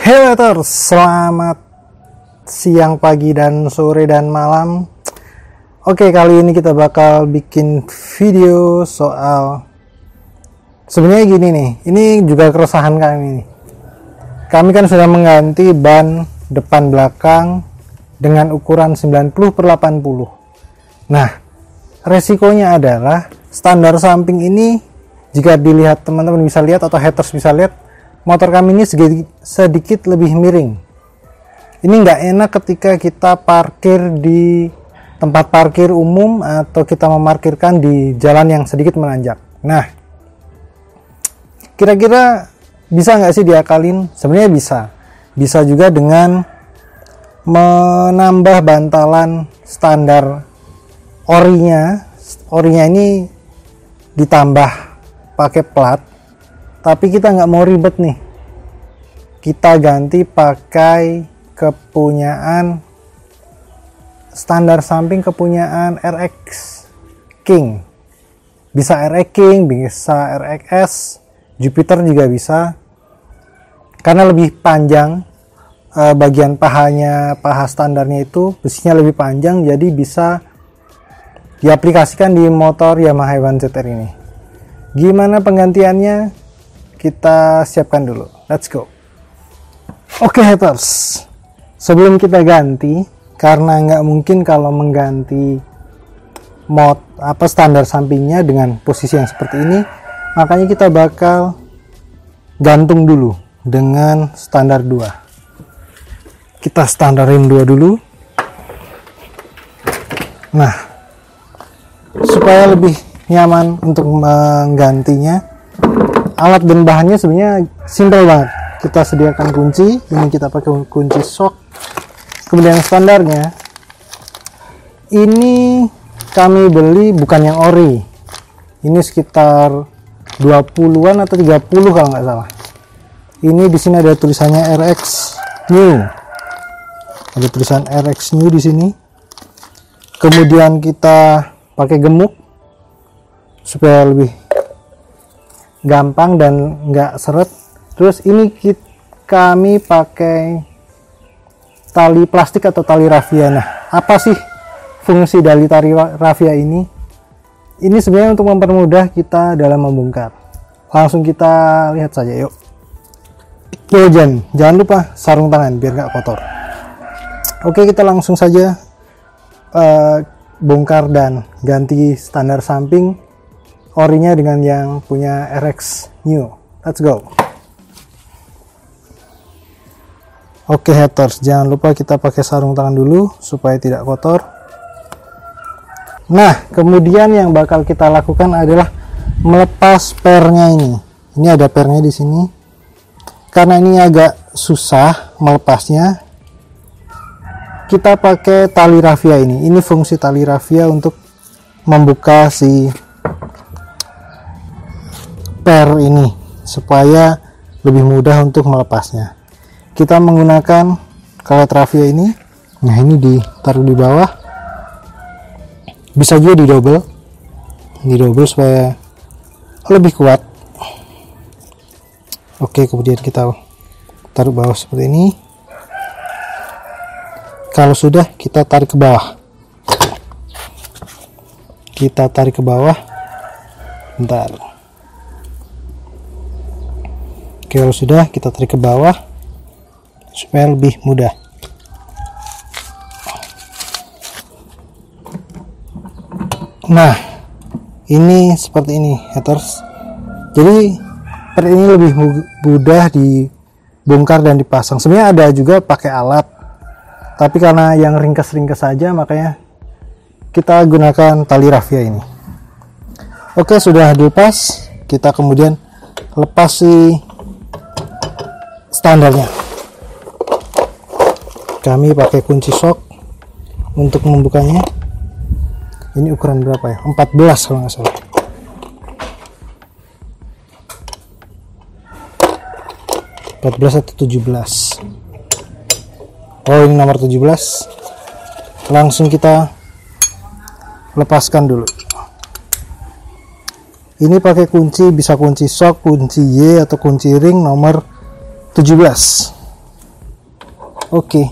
Hello haters, selamat siang, pagi, dan sore, dan malam. Oke, kali ini kita bakal bikin video soal, sebenarnya gini nih, ini juga keresahan kami nih. Kami kan sudah mengganti ban depan belakang dengan ukuran 90/80. Nah, resikonya adalah standar samping ini, jika dilihat, teman-teman bisa lihat atau haters bisa lihat, motor kami ini sedikit lebih miring. Ini nggak enak ketika kita parkir di tempat parkir umum atau kita memarkirkan di jalan yang sedikit menanjak. Nah, kira-kira bisa nggak sih diakalin? Sebenarnya bisa juga dengan menambah bantalan standar orinya ini ditambah pakai plat. Tapi kita nggak mau ribet nih, kita ganti pakai kepunyaan standar samping kepunyaan RX King. Bisa RX King, bisa RXS, Jupiter juga bisa. Karena lebih panjang, bagian paha standarnya itu besinya lebih panjang, jadi bisa diaplikasikan di motor Yamaha Evan ZR ini. Gimana penggantiannya? Kita siapkan dulu, let's go. Oke haters, sebelum kita ganti, karena nggak mungkin kalau mengganti standar sampingnya dengan posisi yang seperti ini, makanya kita bakal gantung dulu dengan standar 2. Kita standarin 2 dulu. Nah, supaya lebih nyaman untuk menggantinya, alat dan bahannya sebenarnya simple banget. Kita sediakan kunci, ini kita pakai kunci shock. Kemudian standarnya ini kami beli bukan yang ori, ini sekitar 20-an atau 30 kalau nggak salah. Ini di sini ada tulisannya RX New, ada tulisan RX New di sini. Kemudian kita pakai gemuk supaya lebih gampang dan nggak seret. Terus ini kami pakai tali plastik atau tali rafia. Nah, apa sih fungsi dari tali rafia ini? Ini sebenarnya untuk mempermudah kita dalam membongkar. Langsung kita lihat saja, yuk. Jangan lupa sarung tangan biar nggak kotor. Oke, kita langsung saja bongkar dan ganti standar samping orinya dengan yang punya RX New. Let's go. Oke haters, jangan lupa kita pakai sarung tangan dulu supaya tidak kotor. Nah, kemudian yang bakal kita lakukan adalah melepas pernya ini. Ini ada pernya di sini. Karena ini agak susah melepasnya, kita pakai tali rafia ini. Ini fungsi tali rafia untuk membuka si per ini supaya lebih mudah untuk melepasnya. Kita menggunakan karet rafia ini. Nah, ini ditaruh di bawah, bisa juga didobel supaya lebih kuat. Oke, kemudian kita taruh bawah seperti ini. Kalau sudah, kita tarik ke bawah. Bentar. Kalau sudah, kita tarik ke bawah supaya lebih mudah. Nah, ini seperti ini haters. Jadi per ini lebih mudah dibongkar dan dipasang. Sebenarnya ada juga pakai alat, tapi karena yang ringkas-ringkas saja, makanya kita gunakan tali rafia ini. Oke, sudah dilepas, kita kemudian lepas si standarnya. Kami pakai kunci shock untuk membukanya. Ini ukuran berapa ya? 14 kalau nggak salah. Atau 17. Oh, ini nomor 17. Langsung kita lepaskan dulu. Ini pakai kunci, bisa kunci shock, kunci Y, atau kunci ring nomor 17. Oke,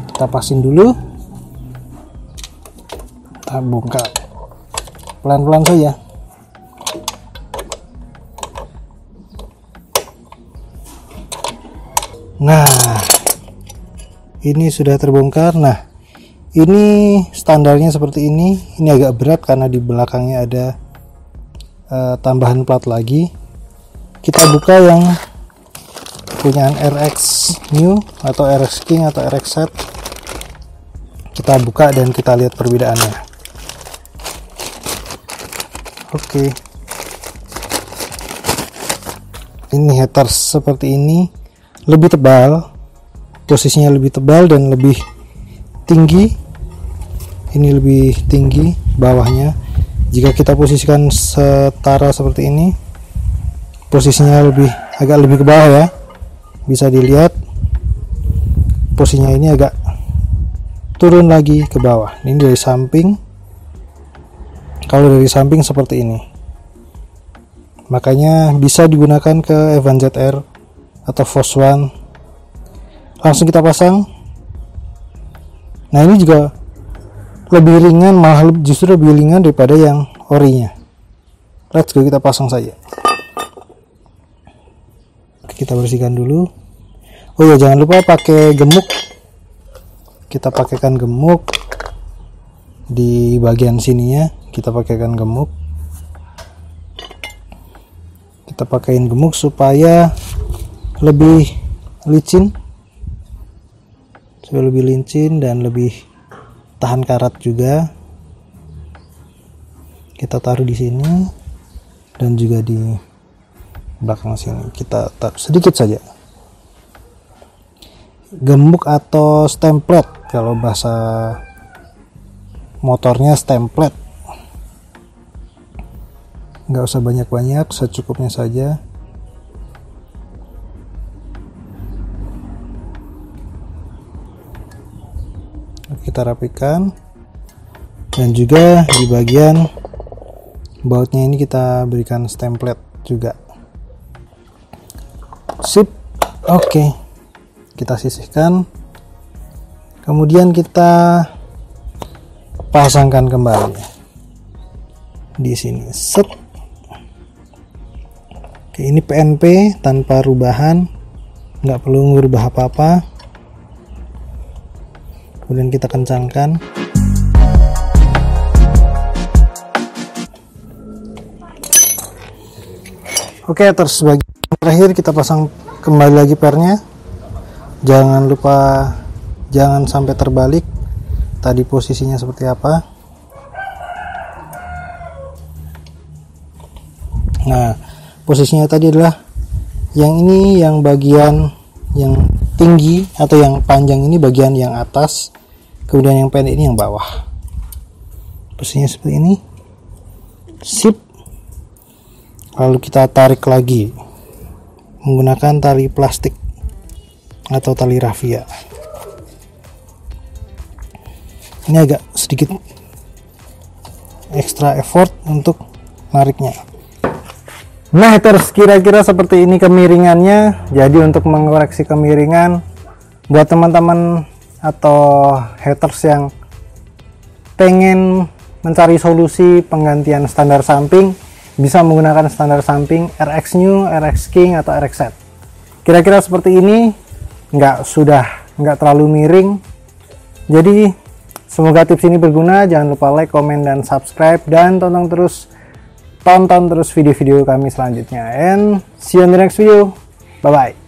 kita pasin dulu, kita bongkar pelan-pelan saja. Nah, ini sudah terbongkar. Nah, ini standarnya seperti ini. Ini agak berat karena di belakangnya ada tambahan plat lagi. Kita buka yang punyaan RX New atau RX King atau RX Set. Kita buka dan kita lihat perbedaannya. Oke, ini heater seperti ini, lebih tebal, posisinya lebih tebal dan lebih tinggi. Ini lebih tinggi bawahnya. Jika kita posisikan setara seperti ini, posisinya agak lebih ke bawah ya. Bisa dilihat posisinya ini agak turun lagi ke bawah. Ini dari samping. Kalau dari samping seperti ini, makanya bisa digunakan ke Evan ZR atau Force One. Langsung kita pasang. Nah, ini juga lebih ringan, malah justru lebih ringan daripada yang orinya. Let's go, kita pasang saja. Kita bersihkan dulu. Oh ya, jangan lupa pakai gemuk. Kita pakaikan gemuk di bagian sininya. Kita pakaikan gemuk. Kita pakaiin gemuk supaya lebih licin, dan lebih tahan karat juga. Kita taruh di sini dan juga di belakang sini. Kita taruh sedikit saja. Gemuk atau stemplet, kalau bahasa motornya stemplet. Nggak usah banyak-banyak, secukupnya saja. Kita rapikan, dan juga di bagian bautnya ini kita berikan stemplet juga. Sip. Oke, kita sisihkan, kemudian kita pasangkan kembali di sini. Set. Oke, ini PNP tanpa rubahan, nggak perlu ngubah apa-apa. Kemudian kita kencangkan. Oke, terus bagian terakhir kita pasang kembali lagi pernya. Jangan lupa, jangan sampai terbalik. Tadi posisinya seperti apa. Nah, posisinya tadi adalah yang ini, yang bagian yang tinggi atau yang panjang ini bagian yang atas, kemudian yang pendek ini yang bawah. Posisinya seperti ini. Sip. Lalu kita tarik lagi menggunakan tali plastik atau tali rafia. Ini agak sedikit extra effort untuk nariknya. Nah, terus kira-kira seperti ini kemiringannya. Jadi untuk mengoreksi kemiringan, buat teman-teman atau haters yang pengen mencari solusi penggantian standar samping, bisa menggunakan standar samping RX New, RX King atau RX Set. Kira-kira seperti ini, nggak terlalu miring. Jadi semoga tips ini berguna. Jangan lupa like, comment, dan subscribe, dan tonton terus video-video kami selanjutnya, and see you in the next video. Bye bye.